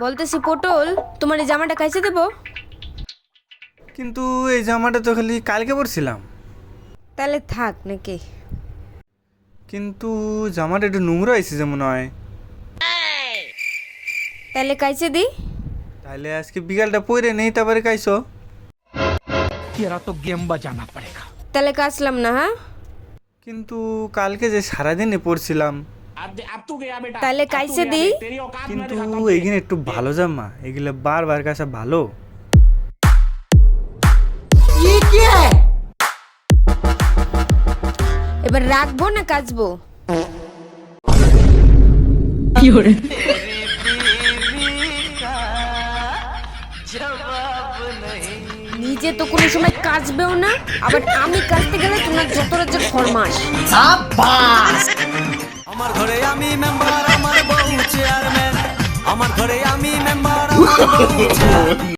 বলতেছি পটল, তোমার এই জামাটা কাইচে দেবো? কিন্তু এই জামাটা তো খালি কালকে পরছিলাম। তাহলে থাক নাকি? কিন্তু জামাটা একটু নোংরা হয়েছে যে মনে হয়। তাহলে কাইচে দি? তাহলে আজকে বিকালটা পরে নেই, তারপরে কাইছো। तेरा तो गेम बजाना पड़ेगा। তাহলে কাচলাম না, হ্যাঁ? কিন্তু কালকে যে সারাদিনে পরছিলাম। अब तू गया बेटा। তাহলে কাইচে দি? तेरी औकात मैं কিন্তু दिखाता हूँ। এইখানে একটু ভালো জামা, এগুলো বারবার কাছে ভালো। এবার রাখবো না কাচবো? নিজে তো কোনো সময় কাচবেও না, আবার আমি কাচতে গেলে তোমার যত রাজ্যের ফরমাস। আমার ঘরে আমি মেম্বার, আমার বউ চেয়ারম্যান। আমার ঘরে আমি মেম্বার, আমার বউ চেয়ারম্যান।